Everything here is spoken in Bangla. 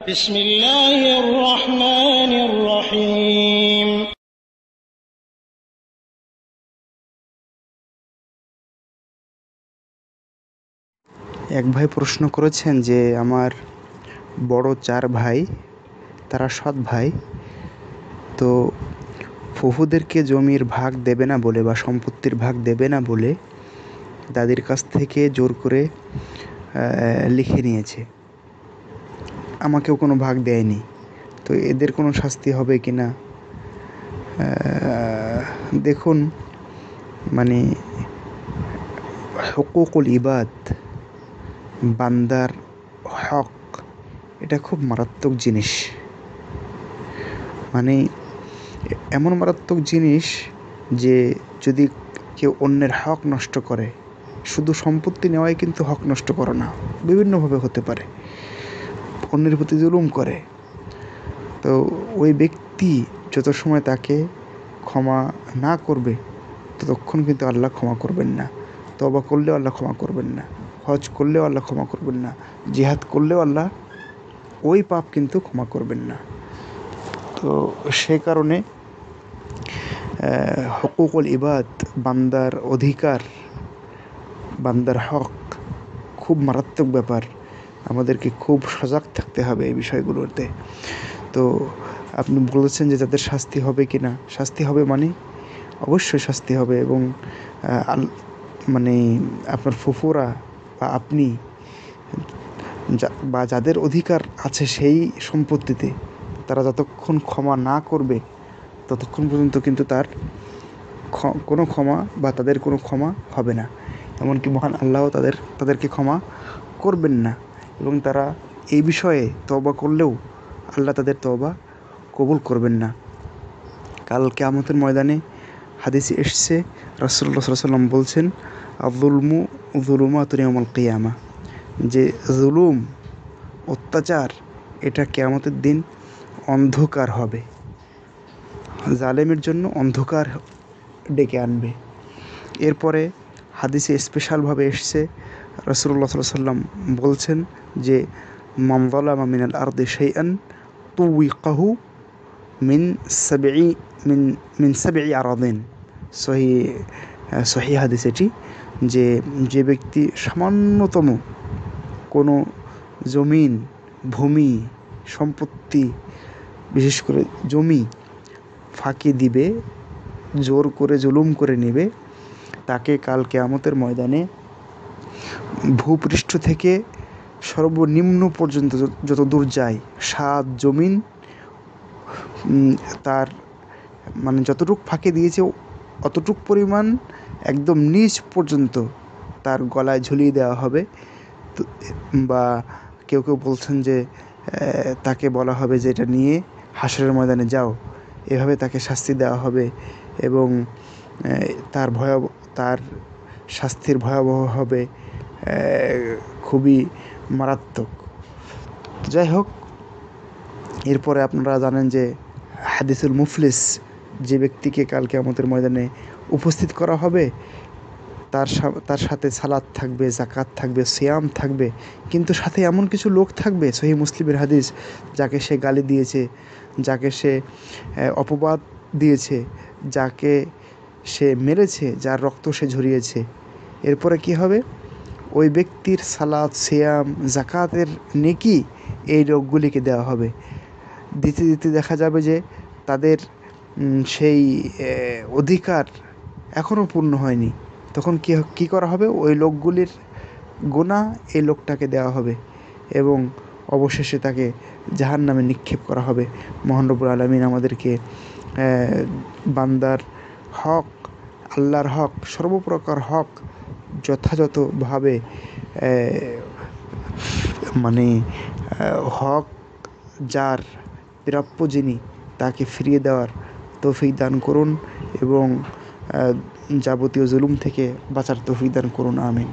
বিসমিল্লাহির রহমানির রহিম। এক ভাই প্রশ্ন করেছেন যে আমার বড় 4 ভাই, তারা সৎ ভাই, তো ফুফুদেরকে জমির ভাগ দেবে না বলে বা সম্পত্তির ভাগ দেবে না বলে দাদির কাছ থেকে জোর করে লিখে নিয়েছে, আমাকেও কোনো ভাগ দেয়নি। তো এদের কোনো শাস্তি হবে কি না? দেখুন, মানে হুকুকুল ইবাদ, বান্দার হক, এটা খুব মারাত্মক জিনিস। মানে এমন মারাত্মক জিনিস যে যদি কেউ অন্যের হক নষ্ট করে, শুধু সম্পত্তি নেওয়াই কিন্তু হক নষ্ট করে না, বিভিন্নভাবে হতে পারে, অন্যের প্রতি জুলুম করে, তো ওই ব্যক্তি যত সময় তাকে ক্ষমা না করবে ততক্ষণ কিন্তু আল্লাহ ক্ষমা করবেন না। তওবা করলেও আল্লাহ ক্ষমা করবেন না, হজ করলেও আল্লাহ ক্ষমা করবেন না, জিহাদ করলেও আল্লাহ ওই পাপ কিন্তু ক্ষমা করবেন না। তো সে কারণে হুকুকুল ইবাদ, বান্দার অধিকার, বান্দার হক খুব মারাত্মক ব্যাপার। আমাদেরকে খুব সজাগ থাকতে হবে এই বিষয়গুলোতে। তো আপনি বলেছেন যে তাদের শাস্তি হবে কি না? শাস্তি হবে, মানে অবশ্যই শাস্তি হবে। এবং মানে আপনার ফুফুরা বা আপনি বা যাদের অধিকার আছে সেই সম্পত্তিতে, তারা যতক্ষণ ক্ষমা না করবে ততক্ষণ পর্যন্ত কিন্তু তার কোনো ক্ষমা বা তাদের কোনো ক্ষমা হবে না। এমনকি মহান আল্লাহও তাদেরকে ক্ষমা করবেন না। এবং তারা এই বিষয়ে তওবা করলেও আল্লাহ তাদের তওবা কবুল করবেন না। কাল কিয়ামতের ময়দানে হাদিসে এসছে, রাসূলুল্লাহ সাল্লাল্লাহু আলাইহি ওয়াসাল্লাম বলছেন, আয-যুলমু যুলুমাতুন ইয়াওমাল কিয়ামা, যে জুলুম, অত্যাচার, এটা কিয়ামতের দিন অন্ধকার হবে, জালেমের জন্য অন্ধকার ডেকে আনবে। এরপরে হাদিসে স্পেশালভাবে এসছে, রাসূলুল্লাহ সাল্লাল্লাহু আলাইহি ওয়াসাল্লাম বলছেন যে মান যালামা মিনাল আরদি শাইআন তুওয়িকাহু মিন সাবঈ মিন সাবঈ আরাদিন। সহিহ হাদিস এটি, যে ব্যক্তি সামান্যতম কোনো জমিন, ভূমি, সম্পত্তি, বিশেষ করে জমি ফাঁকি দিবে, জোর করে জুলুম করে নেবে, তাকে কাল কিয়ামতের ময়দানে ভূপৃষ্ঠ থেকে সর্বনিম্ন পর্যন্ত যত দূর যায় 7 জমিন, তার মানে যতটুক ফাঁকি দিয়েছে অতটুক পরিমাণ একদম নিচ পর্যন্ত তার গলায় ঝুলিয়ে দেওয়া হবে। তো বা কেউ বলছেন যে তাকে বলা হবে যে এটা নিয়ে হাশরের ময়দানে যাও, এভাবে তাকে শাস্তি দেওয়া হবে। এবং তার শাস্তির ভয়াবহ হবে, খুবই মারাত্মক। যাই হোক, এরপরে আপনারা জানেন যে হাদিসুল মুফলিস, যে ব্যক্তিকে কাল কিয়ামতের ময়দানে উপস্থিত করা হবে, তার সাথে সালাত থাকবে, যাকাত থাকবে, সিয়াম থাকবে, কিন্তু সাথে এমন কিছু লোক থাকবে, সহিহ মুসলিমের হাদিস, যাকে সে গালি দিয়েছে, যাকে সে অপবাদ দিয়েছে, যাকে সে মেরেছে, যার রক্ত সে ঝরিয়েছে। এরপরে কি হবে? ওই ব্যক্তির সালাত, সিয়াম, যাকাতের নেকি এই লোকগুলিকে দেওয়া হবে। দিতে দিতে দেখা যাবে যে তাদের সেই অধিকার এখনও পূর্ণ হয়নি। তখন কী করা হবে? ওই লোকগুলির গুনাহ এই লোকটাকে দেওয়া হবে এবং অবশেষে তাকে জাহান্নামে নিক্ষেপ করা হবে। মহান রব্বুল আলামিন আমাদেরকে বান্দার হক, আল্লাহর হক, সর্বপ্রকার হক যথাযথভাবে মানে হক যার প্রাপ্য, যিনি, তাকে ফিরিয়ে দেওয়ার তৌফিক দান করুন এবং যাবতীয় জুলুম থেকে বাঁচার তৌফিক দান করুন। আমিন।